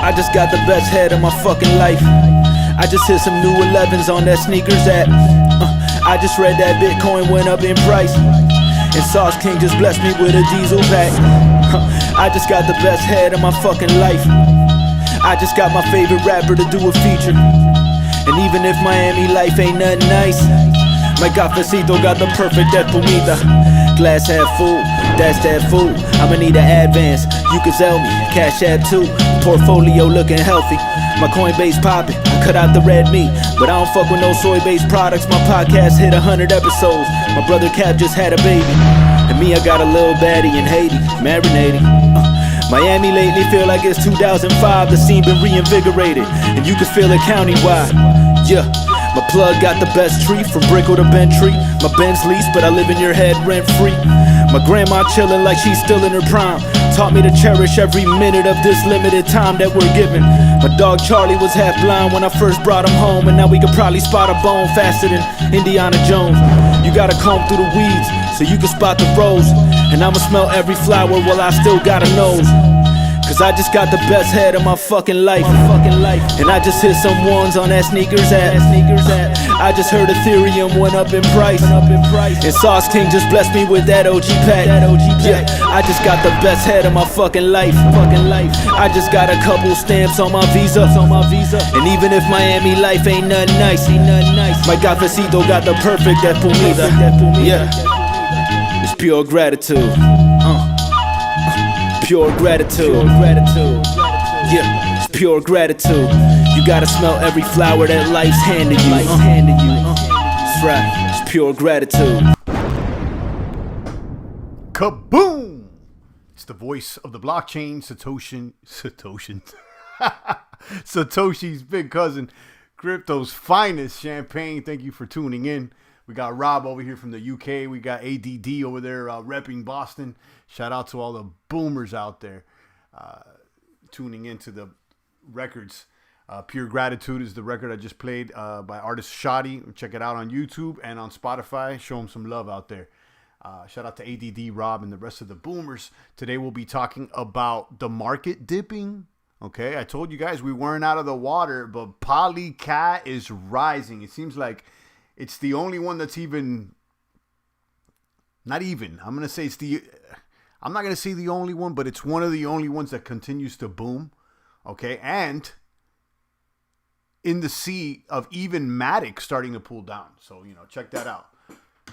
I just got the best head of my fucking life. I just hit some new 11s on that sneakers app. I just read that Bitcoin went up in price, and Sauce King just blessed me with a diesel pack. I just got the best head of my fucking life. I just got my favorite rapper to do a feature. And even if Miami life ain't nothing nice, my cafecito got the perfect espumita. Glass half full, that's that food. I'ma need an advance, you can sell me, Cash App too. Portfolio looking healthy, my Coinbase poppin'. I cut out the red meat, but I don't fuck with no soy-based products. My podcast hit 100 episodes. My brother Cap just had a baby, and me, I got a little baddie in Haiti, marinating. Miami lately feel like it's 2005. The scene been reinvigorated, and you can feel it countywide. Yeah, my plug got the best tree, from Brickell to Bentry. My Benz lease, but I live in your head rent free. My grandma chillin' like she's still in her prime. Taught me to cherish every minute of this limited time that we're given. My dog Charlie was half blind when I first brought him home, and now we could probably spot a bone faster than Indiana Jones. You gotta comb through the weeds so you can spot the rose, and I'ma smell every flower while I still got a nose. Cause I just got the best head of my fucking life. And I just hit some ones on that sneakers app. I just heard Ethereum went up in price, and Sauce King just blessed me with that OG pack. Yeah, I just got the best head of my fucking life. I just got a couple stamps on my visa. And even if Miami life ain't nothing nice, my cafecito got the perfect espumita. Yeah, it's pure gratitude. Pure gratitude. Yeah, it's pure gratitude. You gotta smell every flower that life's handed you. That's right, it's pure gratitude. Kaboom! It's the voice of the blockchain, Satoshi's big cousin, crypto's finest, Champagne. Thank you for tuning in. We got Rob over here from the UK. We got ADD over there repping Boston. Shout out to all the boomers out there tuning into the records. Pure Gratitude is the record I just played by artist Shoddy. Check it out on YouTube and on Spotify. Show them some love out there. Shout out to ADD, Rob, and the rest of the boomers. Today we'll be talking about the market dipping. Okay, I told you guys we weren't out of the water, but Polycat is rising. It seems like it's the only one that's even, not even, I'm not going to say the only one, but it's one of the only ones that continues to boom. Okay. And in the sea of even Matic starting to pull down. So, check that out.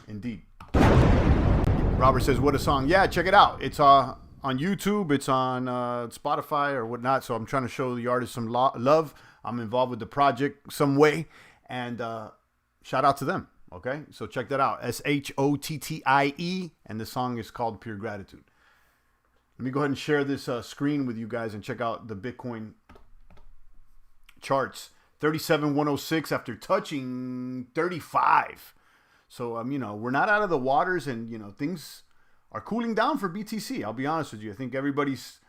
Indeed. Robert says, what a song. Yeah, check it out. It's on YouTube. It's on Spotify or whatnot. So I'm trying to show the artist some love. I'm involved with the project some way. And, shout out to them, okay? So check that out, SHOTTIE, and the song is called Pure Gratitude. Let me go ahead and share this screen with you guys and check out the Bitcoin charts. 37,106 after touching 35. So, we're not out of the waters, and, things are cooling down for BTC. I'll be honest with you. I think everybody's,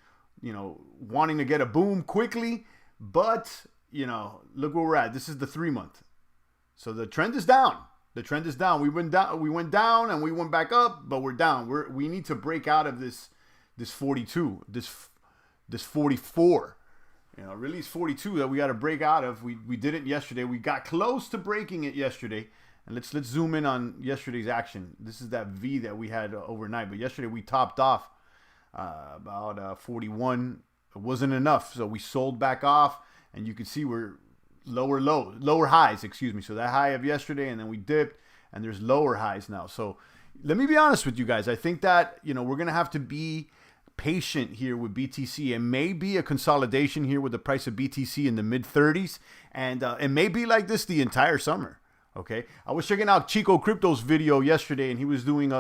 wanting to get a boom quickly, but, look where we're at. This is the 3-month. So the trend is down. We went down, and we went back up, but we're down. We need to break out of this 42, this 44. Release 42 that we got to break out of. We did it yesterday. We got close to breaking it yesterday. And let's zoom in on yesterday's action. This is that V that we had overnight. But yesterday we topped off about 41. It wasn't enough, so we sold back off, and you can see we're lower highs, So that high of yesterday, and then we dipped, and there's lower highs now. So let me be honest with you guys. I think that, we're going to have to be patient here with BTC. It may be a consolidation here with the price of BTC in the mid 30s, and it may be like this the entire summer. Okay. I was checking out Chico Crypto's video yesterday, and he was doing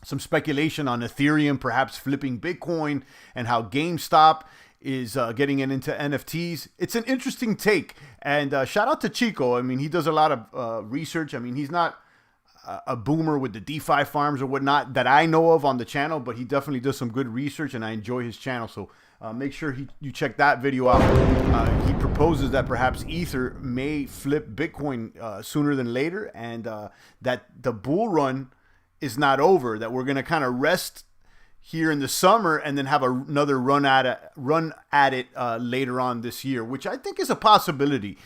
some speculation on Ethereum, perhaps flipping Bitcoin, and how GameStop is getting into NFTs. It's an interesting take, and shout out to Chico. I mean, he does a lot of research. I mean, he's not a boomer with the DeFi farms or whatnot that I know of on the channel, but he definitely does some good research, and I enjoy his channel. So make sure you check that video out. He proposes that perhaps Ether may flip Bitcoin sooner than later, and that the bull run is not over, that we're going to kind of rest here in the summer and then have another run at it later on this year, which I think is a possibility.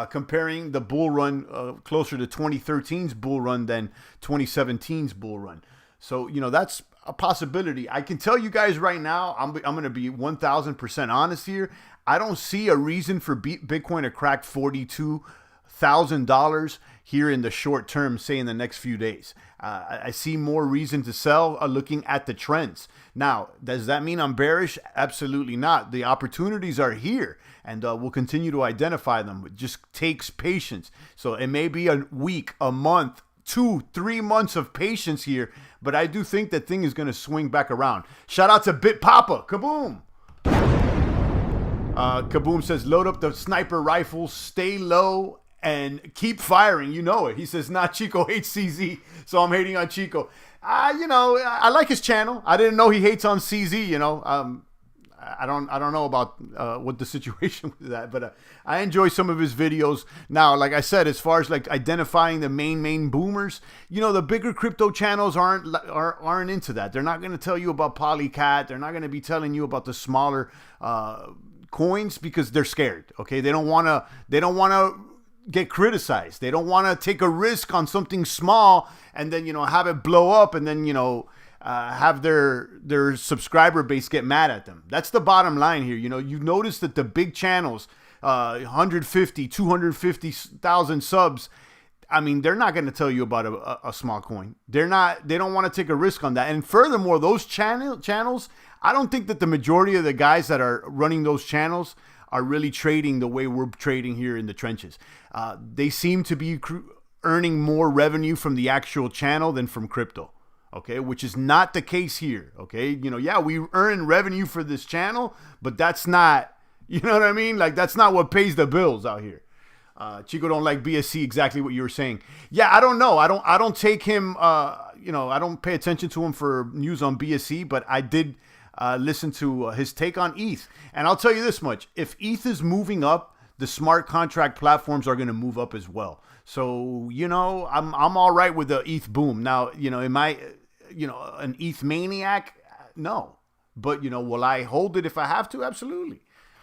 Comparing the bull run closer to 2013's bull run than 2017's bull run. So, that's a possibility. I can tell you guys right now, I'm going to be 1,000% honest here. I don't see a reason for Bitcoin to crack $42,000 here in the short term, say in the next few days. I see more reason to sell looking at the trends. Now, does that mean I'm bearish? Absolutely not. The opportunities are here, and we'll continue to identify them. It just takes patience. So it may be a week, a month, 2-3 months of patience here, but I do think that thing is going to swing back around. Shout out to Bit Papa. Kaboom! Kaboom says, load up the sniper rifles, stay low, and keep firing. You know it. He says, not Chico hates CZ, so I'm hating on Chico. I like his channel. I didn't know he hates on CZ, I don't know about what the situation with that, but I enjoy some of his videos. Now, like I said, as far as like identifying the main boomers, the bigger crypto channels aren't into that. They're not going to tell you about Polycat. They're not going to be telling you about the smaller coins because they're scared. Okay, they don't want to get criticized. They don't want to take a risk on something small and then have it blow up and then have their subscriber base get mad at them. That's the bottom line here. You notice that the big channels, 150, 250,000 subs, I mean, they're not going to tell you about a small coin. They don't want to take a risk on that. And furthermore, those channels, I don't think that the majority of the guys that are running those channels are really trading the way we're trading here in the trenches. They seem to be earning more revenue from the actual channel than from crypto. Okay, which is not the case here. Okay, we earn revenue for this channel, but that's not, you know what I mean? Like, that's not what pays the bills out here. Chico don't like BSC, exactly what you were saying. Yeah, I don't know. I don't take him, I don't pay attention to him for news on BSC, but I did listen to his take on ETH. And I'll tell you this much. If ETH is moving up, the smart contract platforms are going to move up as well. So, I'm all right with the ETH boom. Now, am I an ETH maniac? No. But, will I hold it if I have to? Absolutely.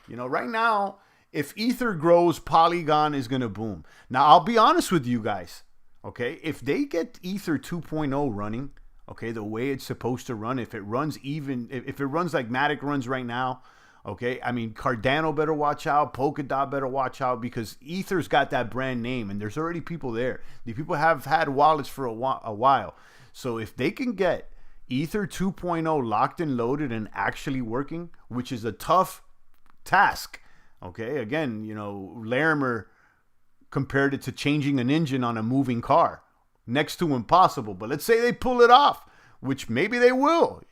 Right now, if Ether grows, Polygon is going to boom. Now, I'll be honest with you guys. Okay. If they get Ether 2.0 running, okay, the way it's supposed to run, if it runs like Matic runs right now, okay, I mean, Cardano better watch out, Polkadot better watch out, because Ether's got that brand name and there's already people there. The people have had wallets for a while. So if they can get Ether 2.0 locked and loaded and actually working, which is a tough task, okay? Again, Larimer compared it to changing an engine on a moving car. Next to impossible. But let's say they pull it off, which maybe they will.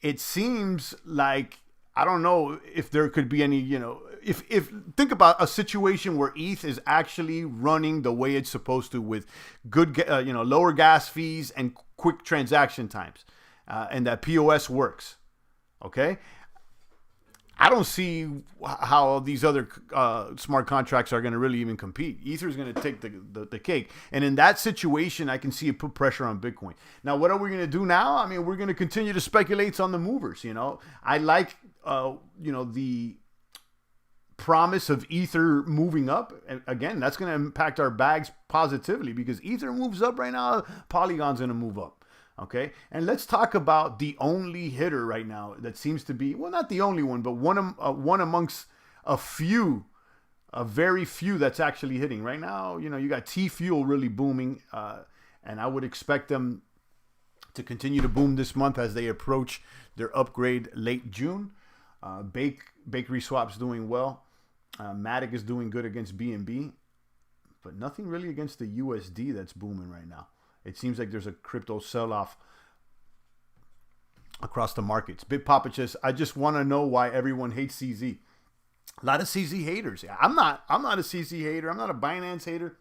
It seems like, I don't know if there could be any, if think about a situation where ETH is actually running the way it's supposed to with good, lower gas fees and quick transaction times, and that POS works. Okay. I don't see how these other smart contracts are going to really even compete. Ether is going to take the cake. And in that situation, I can see it put pressure on Bitcoin. Now, what are we going to do now? I mean, we're going to continue to speculate on the movers. I like, the promise of Ether moving up. And again, that's going to impact our bags positively because Ether moves up right now. Polygon's going to move up. Okay, and let's talk about the only hitter right now that seems to be, well, not the only one, but one amongst a very few that's actually hitting right now. You got T-Fuel really booming, and I would expect them to continue to boom this month as they approach their upgrade late June. Bakery Swap's doing well. Matic is doing good against BNB, but nothing really against the USD that's booming right now. It seems like there's a crypto sell-off across the markets. Big Papa says, I just want to know why everyone hates CZ. A lot of CZ haters. I'm not a CZ hater. I'm not a Binance hater.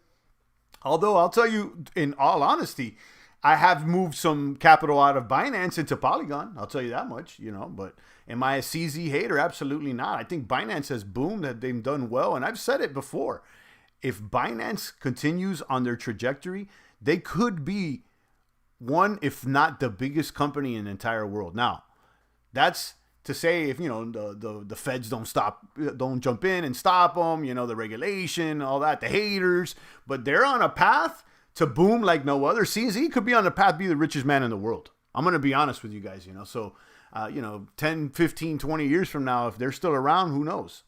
Although I'll tell you, in all honesty, I have moved some capital out of Binance into Polygon. I'll tell you that much, but am I a CZ hater? Absolutely not. I think Binance has boomed, that they've done well. And I've said it before. If Binance continues on their trajectory, they could be one, if not the biggest company in the entire world. Now, that's to say if, the feds don't jump in and stop them, the regulation, all that, the haters, but they're on a path to boom like no other. CZ could be on the path to be the richest man in the world. I'm going to be honest with you guys, so, 10, 15, 20 years from now, if they're still around, who knows?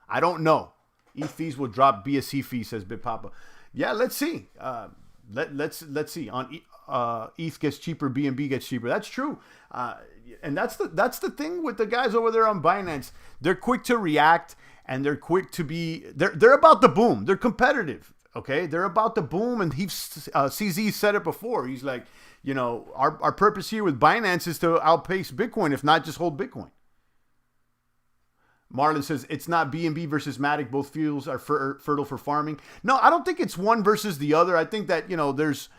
I don't know. ETH fees will drop BSC fees, says Big Papa. Yeah, let's see. Let's see. On ETH gets cheaper, BNB gets cheaper. That's true. And that's the thing with the guys over there on Binance. They're quick to react, and they're quick to be. They're about the boom. They're competitive. Okay, they're about the boom, and CZ said it before. He's like, our purpose here with Binance is to outpace Bitcoin, if not just hold Bitcoin. Marlon says it's not BNB versus Matic. Both fields are fertile for farming. No, I don't think it's one versus the other. I think that, there's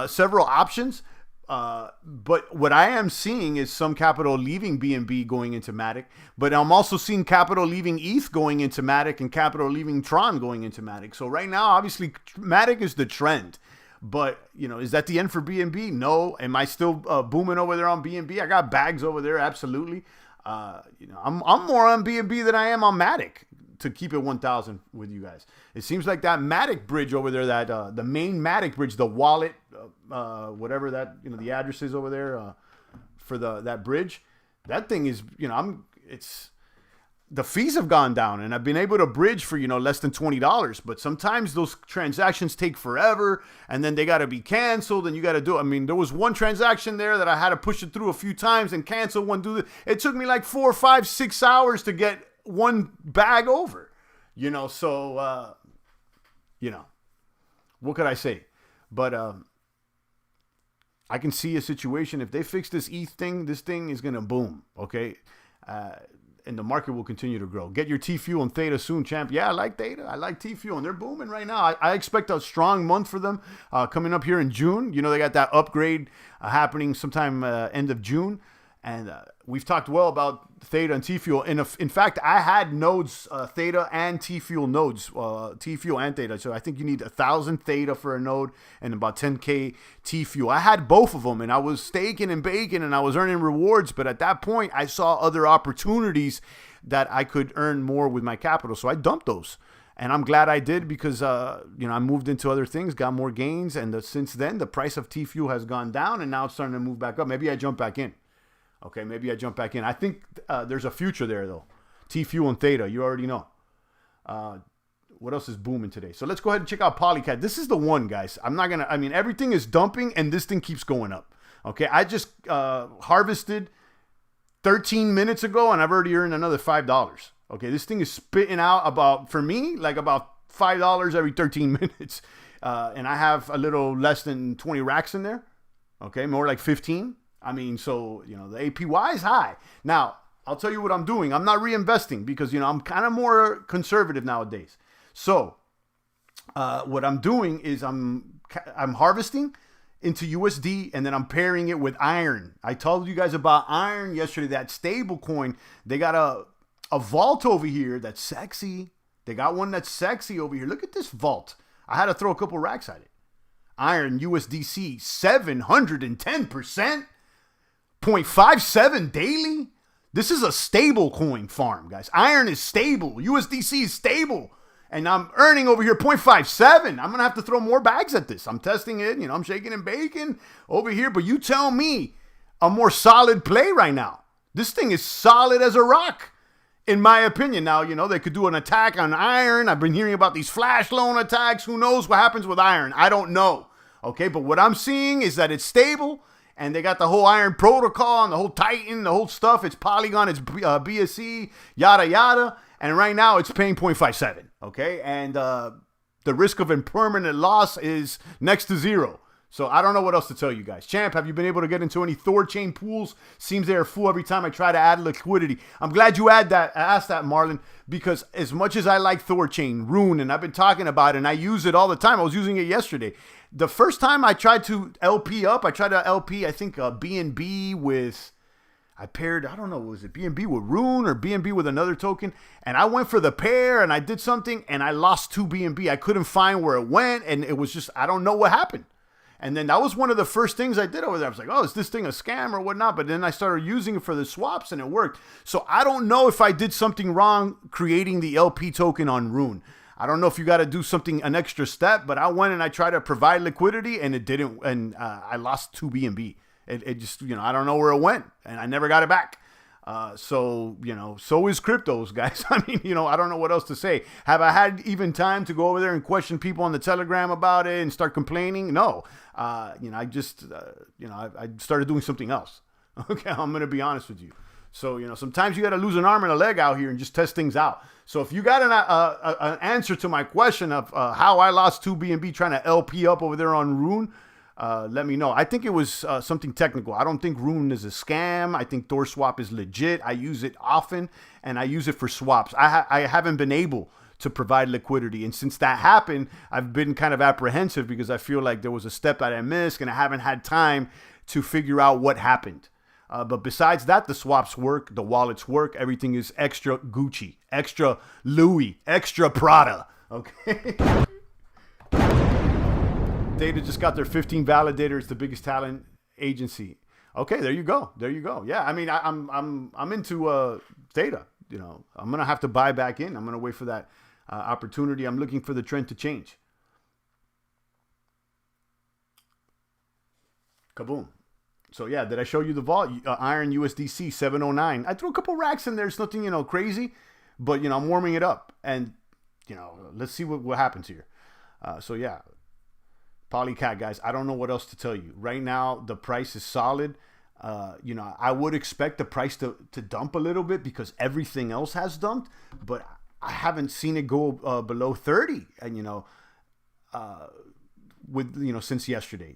several options. But what I am seeing is some capital leaving BNB going into Matic. But I'm also seeing capital leaving ETH going into Matic and capital leaving Tron going into Matic. So right now, obviously, Matic is the trend. But, is that the end for BNB? No. Am I still booming over there on BNB? I got bags over there, absolutely. I'm more on BNB than I am on Matic, to keep it 1,000 with you guys. It seems like that Matic bridge over there, that the main Matic bridge, the wallet, whatever that, the address is over there for that bridge, that thing is, the fees have gone down, and I've been able to bridge for, less than $20. But sometimes those transactions take forever, and then they got to be canceled, and you got to do it. I mean, there was one transaction there that I had to push it through a few times and cancel one. It took me like 4, 5, 6 hours to get one bag over, So, what could I say? But I can see a situation, if they fix this ETH thing, this thing is gonna boom. Okay. And the market will continue to grow. Get your T-Fuel and Theta soon, champ. Yeah, I like Theta. I like T-Fuel, and they're booming right now. I expect a strong month for them coming up here in June. They got that upgrade happening sometime end of June. And we've talked well about Theta and T-Fuel. And in fact, I had nodes, Theta and T-Fuel nodes, T-Fuel and Theta. So I think you need 1,000 Theta for a node and about 10K T-Fuel. I had both of them, and I was staking and baking, and I was earning rewards. But at that point, I saw other opportunities that I could earn more with my capital. So I dumped those. And I'm glad I did, because, I moved into other things, got more gains. And since then, the price of T-Fuel has gone down, and now it's starting to move back up. Maybe I jump back in. Okay, maybe I jump back in. I think there's a future there, though. T-Fuel and Theta, you already know. What else is booming today? So let's go ahead and check out Polycat. This is the one, guys. Everything is dumping, and this thing keeps going up. Okay, I just harvested 13 minutes ago, and I've already earned another $5. Okay, this thing is spitting out about $5 every 13 minutes. And I have a little less than 20 racks in there. Okay, more like 15. So, the APY is high. Now, I'll tell you what I'm doing. I'm not reinvesting because, I'm kind of more conservative nowadays. So, what I'm doing is I'm harvesting into USD, and then I'm pairing it with Iron. I told you guys about Iron yesterday, that stable coin. They got a vault over here that's sexy. They got one that's sexy over here. Look at this vault. I had to throw a couple racks at it. Iron USDC, 710%. 0.57 daily. This is a stable coin farm, guys. Iron is stable. USDC is stable. And I'm earning over here 0.57. I'm going to have to throw more bags at this. I'm testing it. I'm shaking and baking over here. But you tell me a more solid play right now. This thing is solid as a rock, in my opinion. Now, they could do an attack on Iron. I've been hearing about these flash loan attacks. Who knows what happens with Iron? I don't know. Okay, but what I'm seeing is that it's stable. And they got the whole Iron protocol and the whole Titan, the whole stuff. It's Polygon, it's BSC, yada, yada. And right now it's paying 0.57, okay? And the risk of impermanent loss is next to zero. So I don't know what else to tell you guys. Champ, have you been able to get into any Thorchain pools? Seems they are full every time I try to add liquidity. I'm glad you asked that, Marlon, because as much as I like Thorchain, Rune, and I've been talking about it, and I use it all the time. I was using it yesterday. The first time I tried to LP up, I think BNB with, I don't know, was it BNB with Rune or BNB with another token? And I went for the pair and I did something and I lost 2 BNB. I couldn't find where it went, and it was just, I don't know what happened. And then that was one of the first things I did over there. I was like, oh, is this thing a scam or whatnot? But then I started using it for the swaps and it worked. So I don't know if I did something wrong creating the LP token on Rune. I don't know if you got to do something, an extra step, but I went and I tried to provide liquidity and it didn't. And I lost 2 BNB. It just, I don't know where it went and I never got it back. So is cryptos, guys. I mean, I don't know what else to say. Have I had even time to go over there and question people on the Telegram about it and start complaining? No. I just, I started doing something else. Okay, I'm going to be honest with you. So, sometimes you got to lose an arm and a leg out here and just test things out. So if you got an answer to my question of how I lost 2 BNB trying to LP up over there on Rune, let me know. I think it was something technical. I don't think Rune is a scam. I think DoorSwap is legit. I use it often, and I use it for swaps. I haven't been able to provide liquidity. And since that happened, I've been kind of apprehensive because I feel like there was a step that I missed, and I haven't had time to figure out what happened. But besides that, the swaps work, the wallets work. Everything is extra Gucci, extra Louis, extra Prada. Okay. Data just got their 15 validators, the biggest talent agency. Okay, there you go. There you go. Yeah, I mean, I'm into Theta. I'm gonna have to buy back in. I'm gonna wait for that opportunity. I'm looking for the trend to change. Kaboom. So yeah, did I show you the vault? Iron USDC 709. I threw a couple racks in there. It's nothing crazy, but I'm warming it up, and let's see what happens here. So yeah. Polycat, guys, I don't know what else to tell you. Right now, the price is solid. I would expect the price to dump a little bit because everything else has dumped, but I haven't seen it go below 30. And, since yesterday,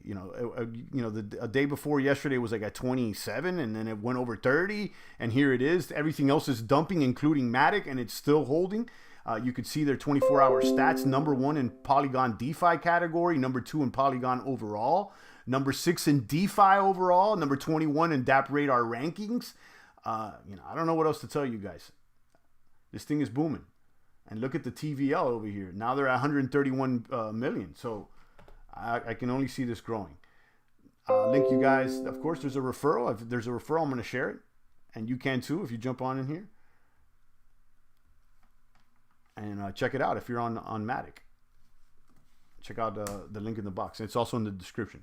a day before yesterday was like at 27 and then it went over 30 and here it is. Everything else is dumping, including Matic, and it's still holding. You could see their 24-hour stats. Number 1 in Polygon DeFi category. Number 2 in Polygon overall. Number 6 in DeFi overall. Number 21 in DApp Radar rankings. I don't know what else to tell you guys. This thing is booming. And look at the TVL over here. Now they're at 131 million. So I can only see this growing. Link you guys. Of course, there's a referral. If there's a referral, I'm going to share it. And you can too if you jump on in here. And check it out if you're on Matic. Check out the link in the box. It's also in the description.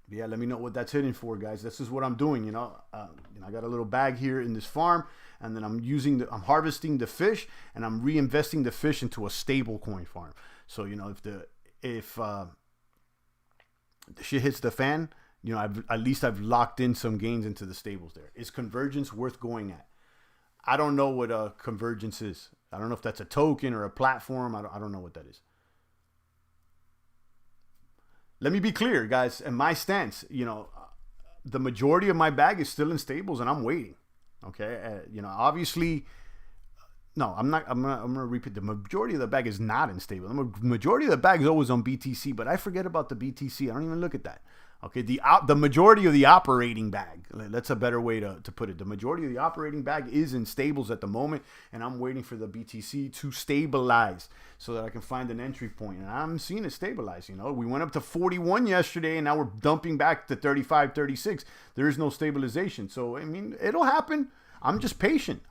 But yeah, let me know what that's hitting for, guys. This is what I'm doing. I got a little bag here in this farm, and then I'm harvesting the fish, and I'm reinvesting the fish into a stable coin farm. So if the shit hits the fan, at least I've locked in some gains into the stables there. Is Convergence worth going at? I don't know what Convergence is. I don't know if that's a token or a platform. I don't know what that is. Let me be clear, guys. And my stance, the majority of my bag is still in stables, and I'm waiting. Okay, obviously, no, I'm not. I'm gonna repeat. The majority of the bag is not in stable. The majority of the bag is always on BTC, but I forget about the BTC. I don't even look at that. Okay, the majority of the operating bag, that's a better way to put it. The majority of the operating bag is in stables at the moment, and I'm waiting for the BTC to stabilize so that I can find an entry point. And I'm seeing it stabilize. We went up to 41 yesterday, and now we're dumping back to 35, 36. There is no stabilization. So, I mean, it'll happen. I'm just patient.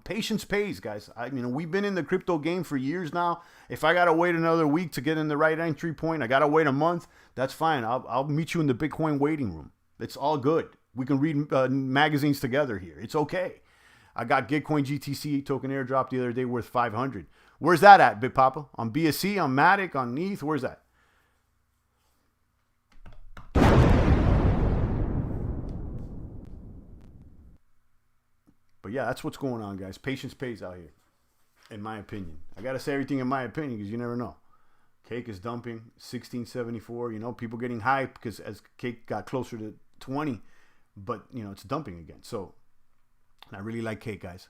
Patience pays, guys. We've been in the crypto game for years now. If I got to wait another week to get in the right entry point, I got to wait a month, that's fine. I'll meet you in the Bitcoin waiting room. It's all good. We can read magazines together here. It's okay. I got Gitcoin GTC token airdrop the other day worth 500. Where's that at, Big Papa? On BSC, on Matic, on ETH? Where's that? But yeah, that's what's going on, guys. Patience pays out here, in my opinion. I got to say everything in my opinion because you never know. Cake is dumping 1674. People getting hyped because as Cake got closer to 20, but it's dumping again. So I really like Cake, guys.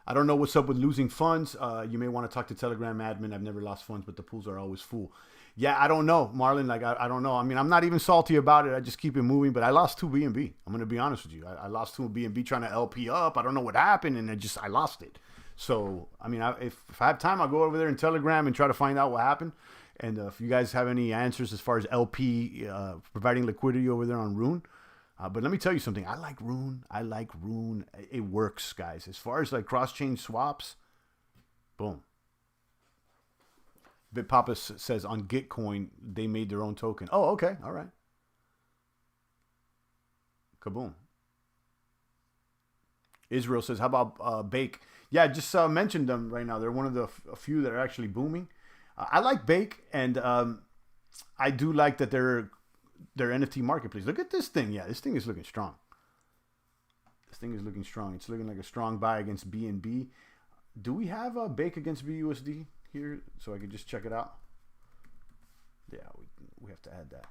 I don't know what's up with losing funds. You may want to talk to Telegram admin. I've never lost funds, but the pools are always full. Yeah, I don't know, Marlon. I don't know. I mean, I'm not even salty about it. I just keep it moving. But I lost 2 BNB. I'm going to be honest with you. I lost 2 BNB trying to LP up. I don't know what happened, and I lost it. So, I mean, if I have time, I'll go over there and Telegram and try to find out what happened. And if you guys have any answers as far as LP providing liquidity over there on Rune. But let me tell you something. I like Rune. It works, guys. As far as like cross-chain swaps, boom. BitPapa says on Gitcoin, they made their own token. Oh, okay. All right. Kaboom. Israel says, how about Bake? Yeah, I just mentioned them right now. They're one of the a few that are actually booming. I like Bake, and I do like that they're their NFT marketplace. Look at this thing. Yeah, this thing is looking strong. It's looking like a strong buy against BNB. Do we have a Bake against BUSD here so I can just check it out? Yeah, we have to add that.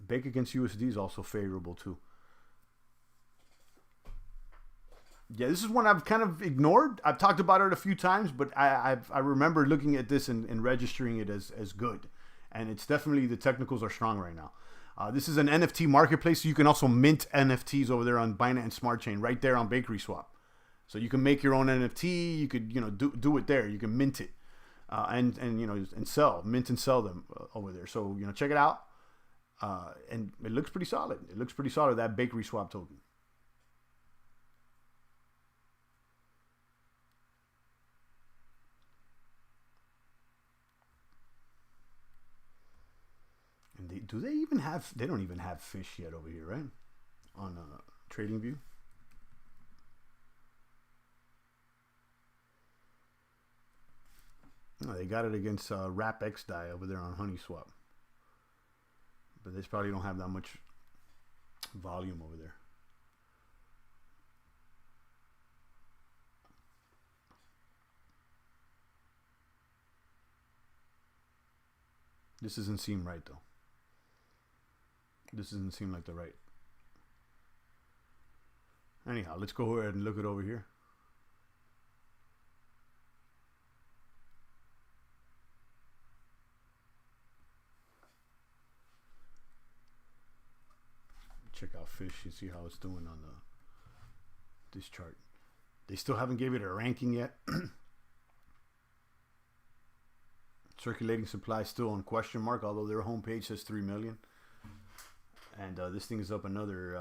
Bake against USD is also favorable too. Yeah, this is one I've kind of ignored. I've talked about it a few times, but I remember looking at this and registering it as good. And it's definitely, the technicals are strong right now. This is an NFT marketplace, so you can also mint NFTs over there on Binance Smart Chain, right there on Bakery Swap. So you can make your own NFT. You could, do it there. You can mint it, and sell, mint and sell them over there. So check it out. And it looks pretty solid. That Bakery Swap token. And they don't even have fish yet over here, right? On TradingView. No, they got it against RapXDai over there on HoneySwap. But they probably don't have that much volume over there. This doesn't seem right, though. This doesn't seem like the right. Anyhow, let's go ahead and look it over here. Check out fish and see how it's doing on this chart. They still haven't gave it a ranking yet. Circulating supply still on question mark, although their homepage says 3 million. And this thing is up another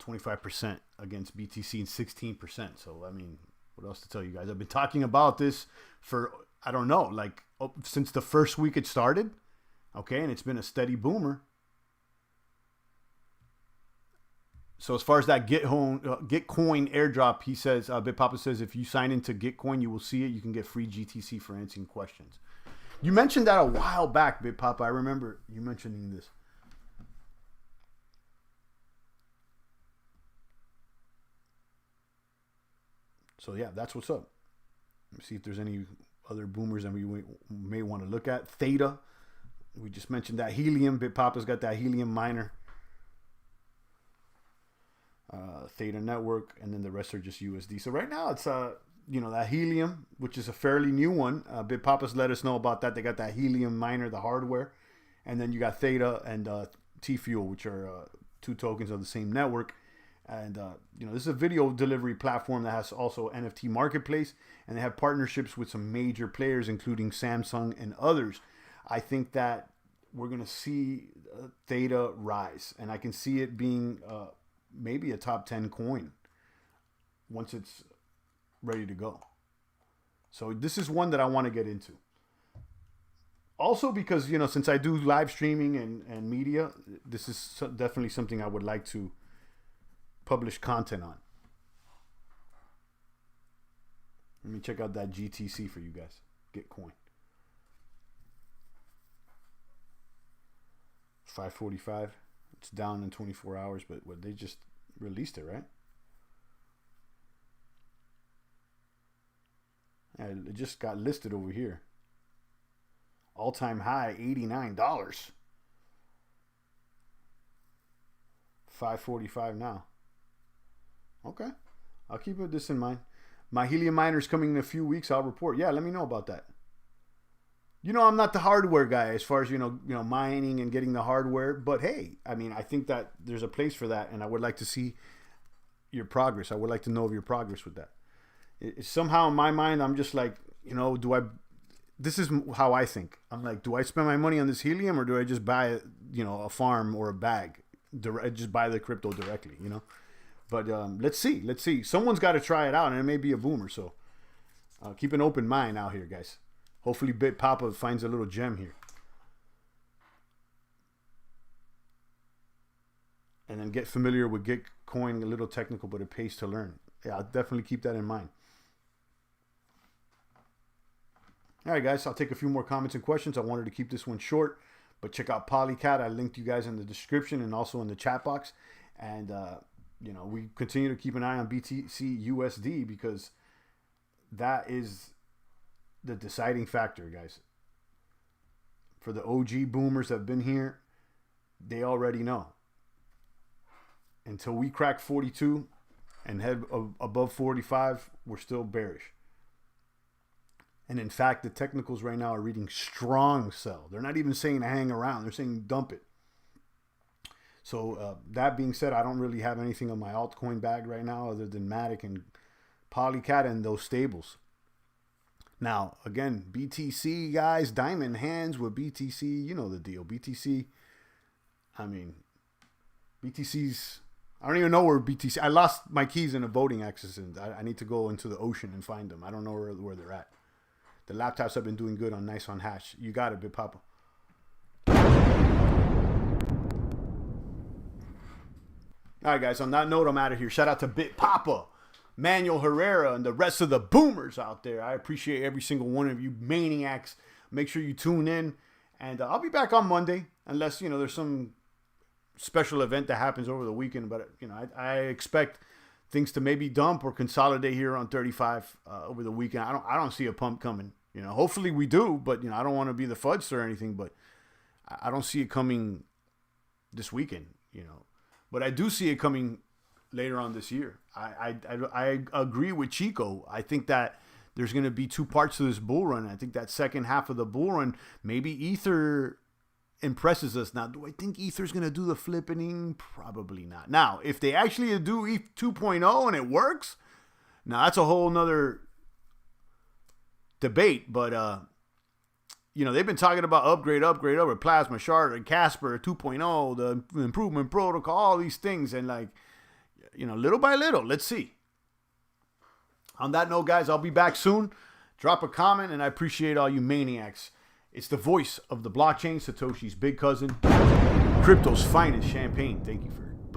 25% against BTC and 16%. So, I mean, what else to tell you guys? I've been talking about this for, I don't know, like since the first week it started. Okay, and it's been a steady boomer. So as far as that Gitcoin airdrop, he says, BitPapa says, if you sign into Gitcoin, you will see it. You can get free GTC for answering questions. You mentioned that a while back, BitPapa. I remember you mentioning this. So yeah, that's what's up. Let me see if there's any other boomers that we may want to look at. Theta. We just mentioned that. Helium. BitPapa's got that Helium miner. Theta Network, and then the rest are just USD. So right now it's that Helium, which is a fairly new one. BitPapa's let us know about that. They got that Helium miner, the hardware, and then you got Theta and T-Fuel, which are two tokens of the same network. And this is a video delivery platform that has also NFT marketplace, and they have partnerships with some major players, including Samsung and others. I think that we're gonna see Theta rise, and I can see it being maybe a top 10 coin once it's ready to go. So this is one that I want to get into. Also because, since I do live streaming and media, this is definitely something I would like to publish content on. Let me check out that GTC for you guys. Gitcoin. 545. It's down in 24 hours, but they just released it, right? And it just got listed over here. All-time high, $89. 545 now. Okay. I'll keep this in mind. My Helium miner's coming in a few weeks. I'll report. Yeah, let me know about that. You know, I'm not the hardware guy as far as, you know, mining and getting the hardware. But hey, I mean, I think that there's a place for that. And I would like to see your progress. I would like to know of your progress with that. Somehow in my mind, I'm just like, you know, this is how I think. I'm like, do I spend my money on this helium or do I just buy, you know, a farm or a bag? Just buy the crypto directly, you know? But let's see. Someone's got to try it out, and it may be a boomer. So keep an open mind out here, guys. Hopefully Bit Papa finds a little gem here. And then get familiar with Gitcoin, a little technical, but it pays to learn. Yeah, I'll definitely keep that in mind. All right, guys, I'll take a few more comments and questions. I wanted to keep this one short, but check out Polycat. I linked you guys in the description and also in the chat box. And, you know, we continue to keep an eye on BTC USD because that is the deciding factor, guys. For the OG boomers that have been here, they already know. Until we crack 42 and head above 45, we're still bearish. And in fact, the technicals right now are reading strong sell. They're not even saying to hang around. They're saying dump it. So that being said, I don't really have anything on my altcoin bag right now other than Matic and Polycat and those stables. Now, again, BTC, guys, diamond hands with BTC. You know the deal. BTC, I mean, BTC's... I don't even know where BTC... I lost my keys in a voting accident. I need to go into the ocean and find them. I don't know where they're at. The laptops have been doing good on Nice on Hash. You got it, Big Papa. All right, guys. On that note, I'm out of here. Shout out to Big Papa, Manuel Herrera, and the rest of the boomers out there. I appreciate every single one of you maniacs. Make sure you tune in. And I'll be back on Monday. Unless, you know, there's some special event that happens over the weekend. But, you know, I expect things to maybe dump or consolidate here on 35 over the weekend. I don't see a pump coming. You know, hopefully we do, but, you know, I don't want to be the fudster or anything, but I don't see it coming this weekend, you know. But I do see it coming later on this year. I agree with Chico. I think that there's going to be two parts to this bull run. I think that second half of the bull run, maybe Ether impresses us. Now, do I think Ether's going to do the flipping? Probably not. Now, if they actually do ETH 2.0 and it works, now that's a whole nother debate. But, you know, they've been talking about upgrade over Plasma Shard and Casper 2.0, the improvement protocol, all these things. And, like, you know, little by little, let's see. On that note, guys, I'll be back soon. Drop a comment, and I appreciate all you maniacs. It's the voice of the blockchain, Satoshi's big cousin, crypto's finest champagne. Thank you for